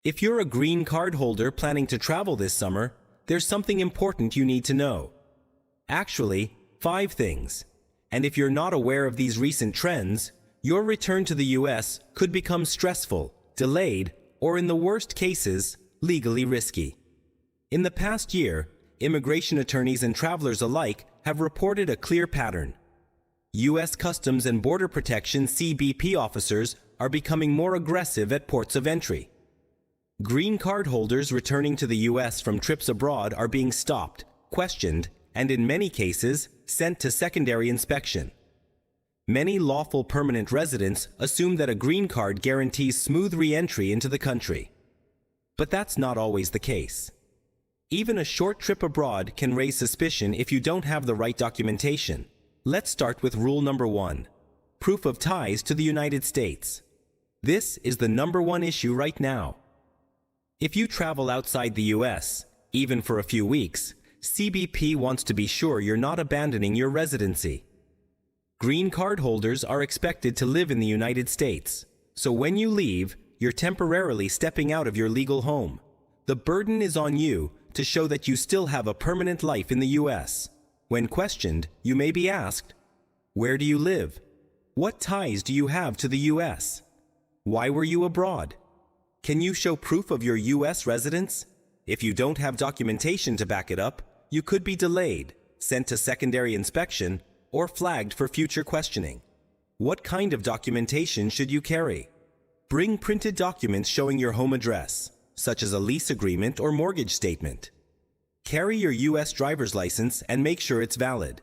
If you're a green card holder planning to travel this summer, there's something important you need to know. Actually, 5 things. And if you're not aware of these recent trends, your return to the US could become stressful, delayed, or in the worst cases, legally risky. In the past year, immigration attorneys and travelers alike have reported a clear pattern. U.S. Customs and Border Protection (CBP) officers are becoming more aggressive at ports of entry. Green card holders returning to the U.S. from trips abroad are being stopped, questioned, and in many cases, sent to secondary inspection. Many lawful permanent residents assume that a green card guarantees smooth re-entry into the country. But that's not always the case. Even a short trip abroad can raise suspicion if you don't have the right documentation. Let's start with rule number 1. Proof of ties to the United States. This is the number 1 issue right now. If you travel outside the US, even for a few weeks, CBP wants to be sure you're not abandoning your residency. Green card holders are expected to live in the United States, so when you leave, you're temporarily stepping out of your legal home. The burden is on you to show that you still have a permanent life in the US. When questioned, you may be asked, where do you live? What ties do you have to the US? Why were you abroad? Can you show proof of your US residence? If you don't have documentation to back it up, you could be delayed, sent to secondary inspection, or flagged for future questioning. What kind of documentation should you carry? Bring printed documents showing your home address, such as a lease agreement or mortgage statement. Carry your U.S. driver's license and make sure it's valid.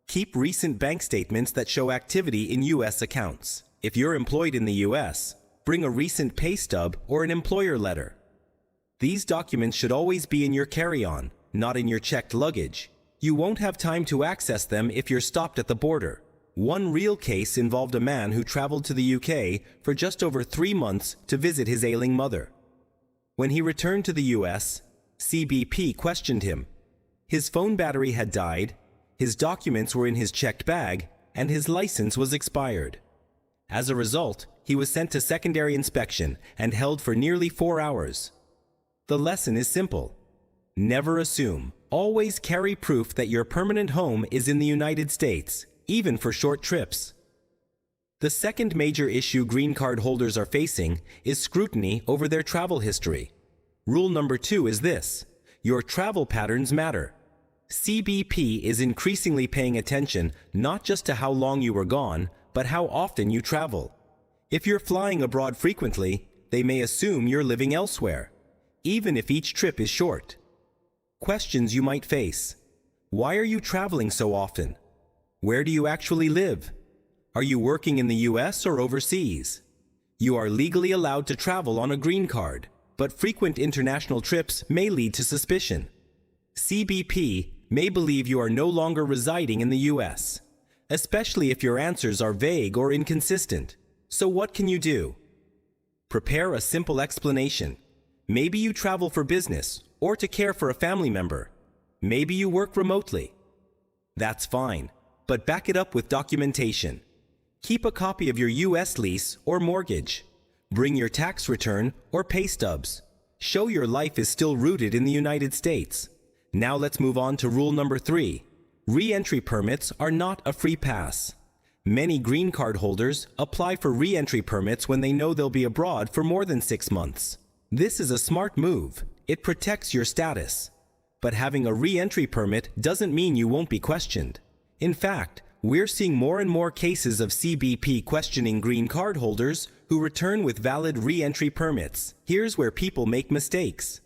Keep recent bank statements that show activity in U.S. accounts. If you're employed in the U.S., bring a recent pay stub or an employer letter. These documents should always be in your carry-on, not in your checked luggage. You won't have time to access them if you're stopped at the border. One real case involved a man who traveled to the UK for just over 3 months to visit his ailing mother. When he returned to the US, CBP questioned him. His phone battery had died, his documents were in his checked bag, and his license was expired. As a result, he was sent to secondary inspection and held for nearly 4 hours. The lesson is simple. Never assume. Always carry proof that your permanent home is in the United States, even for short trips. The second major issue green card holders are facing is scrutiny over their travel history. Rule number 2 is this: your travel patterns matter. CBP is increasingly paying attention not just to how long you were gone, but how often you travel. If you're flying abroad frequently, they may assume you're living elsewhere, even if each trip is short. Questions you might face: why are you traveling so often? Where do you actually live? Are you working in the US or overseas? You are legally allowed to travel on a green card, but frequent international trips may lead to suspicion. CBP may believe you are no longer residing in the US, especially if your answers are vague or inconsistent. So what can you do? Prepare a simple explanation. Maybe you travel for business or to care for a family member. Maybe you work remotely. That's fine, but back it up with documentation. Keep a copy of your US lease or mortgage. Bring your tax return or pay stubs. Show your life is still rooted in the United States. Now let's move on to rule number 3. Re-entry permits are not a free pass. Many green card holders apply for re-entry permits when they know they'll be abroad for more than 6 months. This is a smart move. It protects your status. But having a re-entry permit doesn't mean you won't be questioned. In fact, we're seeing more and more cases of CBP questioning green card holders who return with valid re-entry permits. Here's where people make mistakes.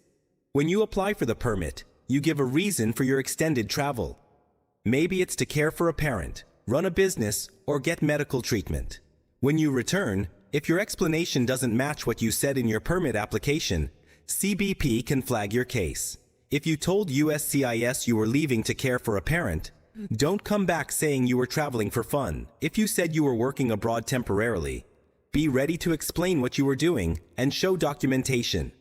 When you apply for the permit, you give a reason for your extended travel. Maybe it's to care for a parent, run a business, or get medical treatment. When you return, if your explanation doesn't match what you said in your permit application, CBP can flag your case. If you told USCIS you were leaving to care for a parent, don't come back saying you were traveling for fun. If you said you were working abroad temporarily, be ready to explain what you were doing and show documentation.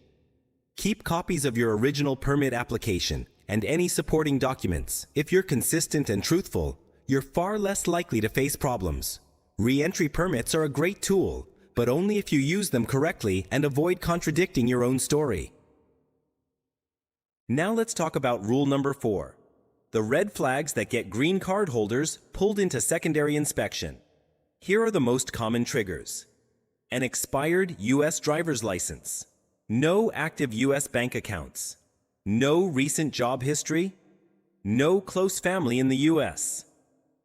Keep copies of your original permit application and any supporting documents. If you're consistent and truthful, you're far less likely to face problems. Re-entry permits are a great tool, but only if you use them correctly and avoid contradicting your own story. Now let's talk about rule number 4. The red flags that get green card holders pulled into secondary inspection. Here are the most common triggers. An expired U.S. driver's license. No active U.S. bank accounts. No recent job history. No close family in the U.S.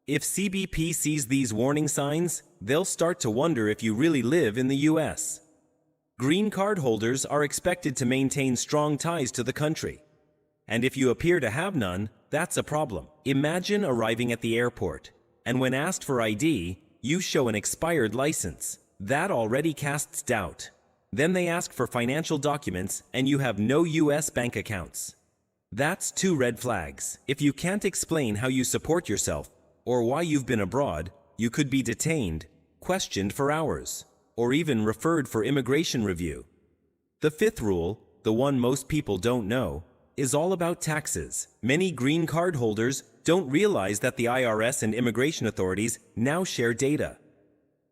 If CBP sees these warning signs, they'll start to wonder if you really live in the U.S. Green card holders are expected to maintain strong ties to the country. And if you appear to have none, that's a problem. Imagine arriving at the airport, and when asked for ID, you show an expired license. That already casts doubt. Then they ask for financial documents, and you have no U.S. bank accounts. That's 2 red flags. If you can't explain how you support yourself, or why you've been abroad, you could be detained, questioned for hours, or even referred for immigration review. The 5th rule, the one most people don't know, is all about taxes. Many green card holders don't realize that the IRS and immigration authorities now share data.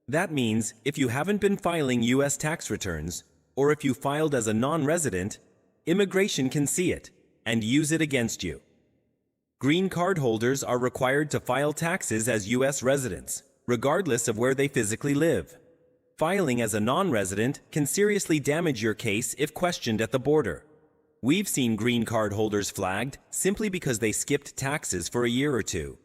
That means if you haven't been filing U.S. tax returns, or if you filed as a non-resident, immigration can see it and use it against you. Green card holders are required to file taxes as U.S. residents, regardless of where they physically live. Filing as a non-resident can seriously damage your case if questioned at the border. We've seen green card holders flagged simply because they skipped taxes for a year or 2.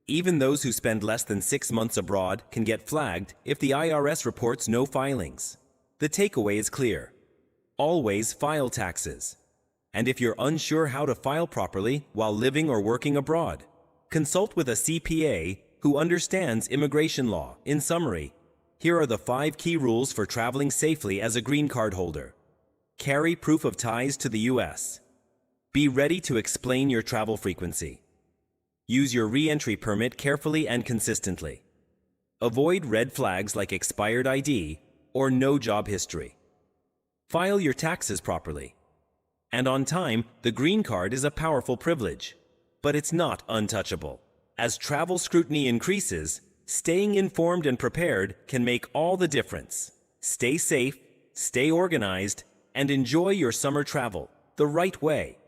Even those who spend less than 6 months abroad can get flagged if the IRS reports no filings. The takeaway is clear. Always file taxes. And if you're unsure how to file properly while living or working abroad, consult with a CPA who understands immigration law. In summary, here are the 5 key rules for traveling safely as a green card holder. Carry proof of ties to the U.S. Be ready to explain your travel frequency. Use your re-entry permit carefully and consistently. Avoid red flags like expired ID or no job history. File your taxes properly. And on time, the green card is a powerful privilege, but it's not untouchable. As travel scrutiny increases, staying informed and prepared can make all the difference. Stay safe, stay organized, and enjoy your summer travel the right way.